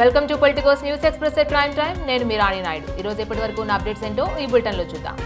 Welcome to Politicos news express prime time. నేను మీ రాణి నాయుడు. ఈ రోజు ఎప్పటి వరకు ఉన్న అప్డేట్స్ ఏంటో ఈ బులెటిన్ లో చూద్దాం.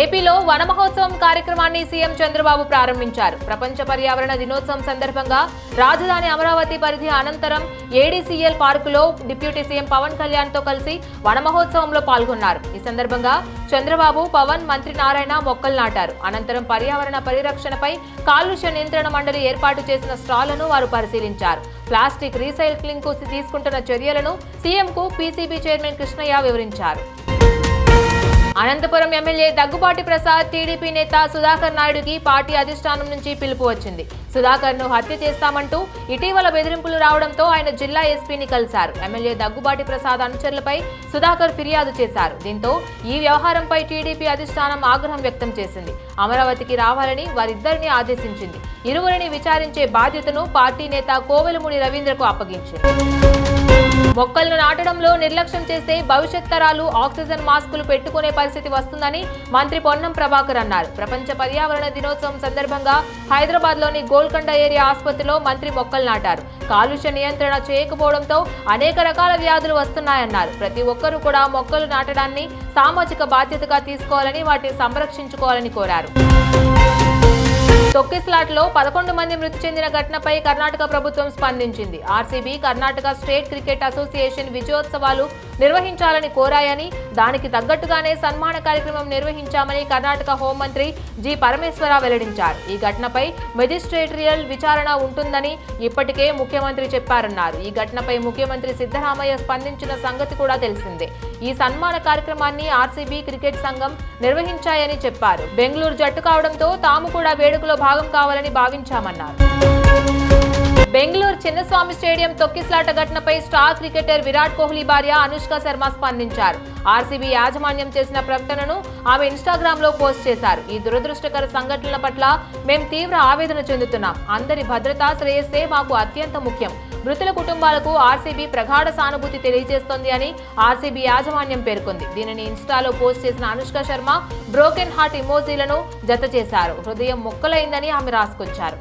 ఏపీలో వన మహోత్సవం కార్యక్రమాన్ని సీఎం చంద్రబాబు ప్రారంభించారు. ప్రపంచ పర్యావరణ దినోత్సవం సందర్భంగా రాజధాని అమరావతి పరిధి అనంతరం ఏడీసీఎల్ పార్కులో డిప్యూటీ సీఎం పవన్ కళ్యాణ్ తో కలిసి వన మహోత్సవంలో పాల్గొన్నారు. ఈ సందర్భంగా చంద్రబాబు, పవన్, మంత్రి నారాయణ మొక్కలు నాటారు. అనంతరం పర్యావరణ పరిరక్షణపై కాలుష్య నియంత్రణ మండలి ఏర్పాటు చేసిన స్టాళ్లను వారు పరిశీలించారు. ప్లాస్టిక్ రీసైక్లింగ్ కు తీసుకుంటున్న చర్యలను సీఎంకు పీసీబీ చైర్మన్ కృష్ణయ్య వివరించారు. అనంతపురం ఎమ్మెల్యే దగ్గుబాటి ప్రసాద్, టీడీపీ నేత సుధాకర్ నాయుడుకి పార్టీ అధిష్టానం నుంచి పిలుపు వచ్చింది. సుధాకర్ ను హత్య చేస్తామంటూ ఇటీవల బెదిరింపులు రావడంతో ఆయన జిల్లా ఎస్పీని కలిశారు. ఎమ్మెల్యే దగ్గుబాటి ప్రసాద్ అనుచరులపై సుధాకర్ ఫిర్యాదు చేశారు. దీంతో ఈ వ్యవహారంపై టీడీపీ అధిష్టానం ఆగ్రహం వ్యక్తం చేసింది. అమరావతికి రావాలని వారిద్దరిని ఆదేశించింది. ఇరువురిని విచారించే బాధ్యతను పార్టీ నేత కోవెలమూడి రవీంద్రకు అప్పగించింది. మొక్కలను నాటడంలో నిర్లక్ష్యం చేస్తే భవిష్యత్ తరాలు ఆక్సిజన్ మాస్కులు పెట్టుకునే పరిస్థితి వస్తుందని మంత్రి పొన్నం ప్రభాకర్ అన్నారు. ప్రపంచ పర్యావరణ దినోత్సవం సందర్భంగా హైదరాబాద్ లోని గోల్కొండ ఏరియా ఆసుపత్రిలో మంత్రి మొక్కలు నాటారు. కాలుష్య నియంత్రణ చేయకపోవడంతో అనేక రకాల వ్యాధులు వస్తున్నాయన్నారు. ప్రతి ఒక్కరూ కూడా మొక్కలు నాటడాన్ని సామాజిక బాధ్యతగా తీసుకోవాలని, వాటిని సంరక్షించుకోవాలని కోరారు. తొక్కిస్లాట్లో 11 మంది మృతి చెందిన ఘటనపై కర్ణాటక ప్రభుత్వం స్పందించింది. RCB, Karnataka state cricket association విజయోత్సవాలు నిర్వహించాలని కోరాయని, దానికి తగ్గట్టుగానే సన్మాన కార్యక్రమం నిర్వహించామని కర్ణాటక హోంమంత్రి జి పరమేశ్వర వెల్లడించారు. ఈ ఘటనపై మెజిస్ట్రేరియల్ విచారణ ఉంటుందని ఇప్పటికే ముఖ్యమంత్రి చెప్పారన్నారు. ఈ ఘటనపై ముఖ్యమంత్రి సిద్ధరామయ్య స్పందించిన సంగతి కూడా తెలిసిందే. ఈ సన్మాన కార్యక్రమాన్ని ఆర్సీబీ క్రికెట్ సంఘం నిర్వహించాయని చెప్పారు. బెంగళూరు జట్టు కావడంతో తాము కూడా వేడుకలో భాగం కావాలని భావించామన్నారు. బెంగళూరు చిన్నస్వామి స్టేడియం తొక్కిస్లాట ఘటనపై స్టార్ క్రికెటర్ విరాట్ కోహ్లీ భార్య అనుష్క శర్మ స్పందించారు. ఆర్సీబీ యాజమాన్యం చేసిన ప్రకటనను ఆమె ఇన్స్టాగ్రామ్ లో పోస్ట్ చేశారు. ఈ దురదృష్టకర సంఘటనల పట్ల మేము తీవ్ర ఆవేదన చెందుతున్నాం. అందరి భద్రతా శ్రేయస్సే మాకు అత్యంత ముఖ్యం. మృతుల కుటుంబాలకు ఆర్సీబీ ప్రగాఢ సానుభూతి తెలియజేస్తోంది అని ఆర్సీబీ యాజమాన్యం పేర్కొంది. దీనిని ఇన్స్టాలో పోస్ట్ చేసిన అనుష్క శర్మ బ్రోకెన్ హార్ట్ ఇమోజీలను జత చేశారు. హృదయం మొక్కలైందని ఆమె రాసుకొచ్చారు.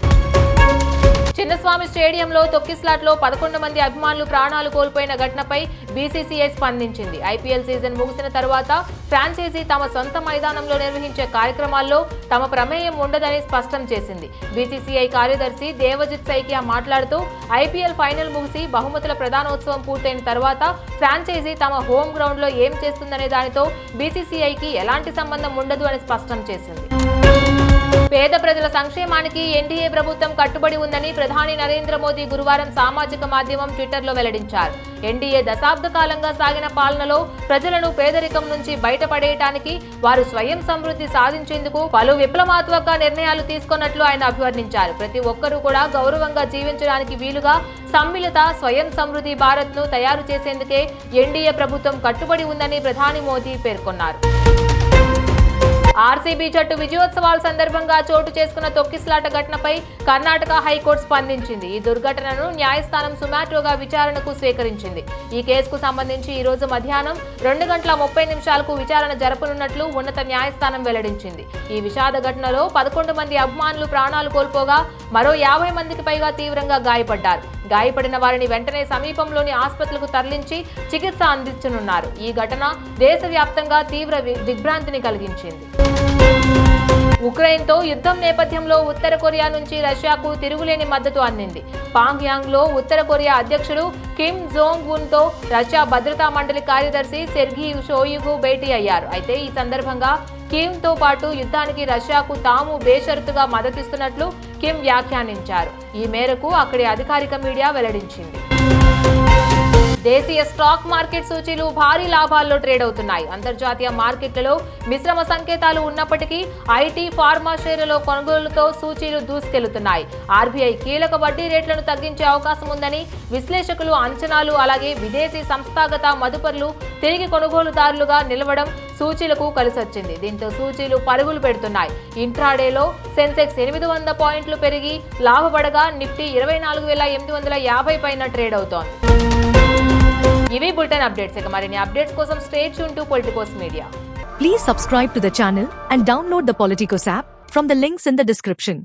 చిన్నస్వామి స్టేడియంలో తొక్కిస్లాట్లో 11 మంది అభిమానులు ప్రాణాలు కోల్పోయిన ఘటనపై బీసీసీఐ స్పందించింది. ఐపీఎల్ సీజన్ ముగిసిన తర్వాత ఫ్రాంచైజీ తమ సొంత మైదానంలో నిర్వహించే కార్యక్రమాల్లో తమ ప్రమేయం ఉండదని స్పష్టం చేసింది. బీసీసీఐ కార్యదర్శి దేవజిత్ సైకియా మాట్లాడుతూ ఐపీఎల్ ఫైనల్ ముగిసి బహుమతుల ప్రధానోత్సవం పూర్తయిన తర్వాత ఫ్రాంచైజీ తమ హోమ్ గ్రౌండ్ లో ఏం చేస్తుందనే దానితో బీసీసీఐకి ఎలాంటి సంబంధం ఉండదు అని స్పష్టం చేసింది. పేద ప్రజల సంక్షేమానికి ఎన్డీఏ ప్రభుత్వం కట్టుబడి ఉందని ప్రధాని నరేంద్ర మోదీ గురువారం సామాజిక మాధ్యమం ట్విట్టర్లో వెల్లడించారు. ఎన్డీఏ దశాబ్ద కాలంగా సాగిన పాలనలో ప్రజలను పేదరికం నుంచి బయటపడేయడానికి, వారు స్వయం సమృద్ధి సాధించేందుకు పలు విప్లవాత్మక నిర్ణయాలు తీసుకున్నట్లు ఆయన అభివర్ణించారు. ప్రతి ఒక్కరూ కూడా గౌరవంగా జీవించడానికి వీలుగా సమ్మిళిత స్వయం సమృద్ధి భారత్ ను తయారు చేసేందుకే ఎన్డీఏ ప్రభుత్వం కట్టుబడి ఉందని ప్రధాని మోదీ పేర్కొన్నారు. ఆర్సీబీ జట్టు విజయోత్సవాల సందర్భంగా చోటు చేసుకున్న తొక్కిస్లాట ఘటనపై కర్ణాటక హైకోర్టు స్పందించింది. ఈ దుర్ఘటనను న్యాయస్థానం సుమాట్రోగా విచారణకు స్వీకరించింది. ఈ కేసుకు సంబంధించి ఈ రోజు మధ్యాహ్నం 2:30 విచారణ జరపనున్నట్లు ఉన్నత న్యాయస్థానం వెల్లడించింది. ఈ విషాద ఘటనలో 11 మంది అభిమానులు ప్రాణాలు కోల్పోగా మరో 50 మందికి పైగా తీవ్రంగా గాయపడ్డారు. గాయపడిన వారిని వెంటనే సమీపంలోని ఆసుపత్రులకు తరలించి చికిత్స అందించనున్నారు. ఈ ఘటన దేశవ్యాప్తంగా తీవ్ర దిగ్భ్రాంతిని కలిగించింది. ఉక్రెయిన్తో యుద్ధం నేపథ్యంలో ఉత్తర కొరియా నుంచి రష్యాకు తిరుగులేని మద్దతు అందింది. పాంగ్యాంగ్ లో ఉత్తర కొరియా అధ్యక్షుడు కిమ్ జోంగ్ ఉన్ తో రష్యా భద్రతా మండలి కార్యదర్శి సెర్గీ షోయిగు భేటీ అయ్యారు. అయితే ఈ సందర్భంగా కిమ్ తో పాటు యుద్ధానికి రష్యాకు తాము బేషరతుగా మద్దతిస్తున్నట్లు కిమ్ వ్యాఖ్యానించారు. ఈ మేరకు అక్కడి అధికారిక మీడియా వెల్లడించింది. దేశీయ స్టాక్ మార్కెట్ సూచీలు భారీ లాభాల్లో ట్రేడ్ అవుతున్నాయి. అంతర్జాతీయ మార్కెట్లలో మిశ్రమ సంకేతాలు ఉన్నప్పటికీ ఐటీ, ఫార్మా షేర్లలో కొనుగోలుతో సూచీలు దూసుకెళ్తున్నాయి. ఆర్బీఐ కీలక వడ్డీ రేట్లను తగ్గించే అవకాశం ఉందని విశ్లేషకులు అంచనాలు. అలాగే విదేశీ సంస్థాగత మదుపర్లు తిరిగి కొనుగోలుదారులుగా నిలవడం సూచీలకు కలిసొచ్చింది. దీంతో సూచీలు పరుగులు పెడుతున్నాయి. ఇంట్రాడేలో సెన్సెక్స్ 800 పాయింట్లు పెరిగి లాభపడగా నిఫ్టీ 24,850 పైన ట్రేడ్ అవుతోంది. ఇవి బులెటిన్ అప్డేట్స్. ఇక మరిన్ని అప్డేట్స్ కోసం stay tune to Politicos media. Please subscribe to the channel and download the Politicos app from the links in the description.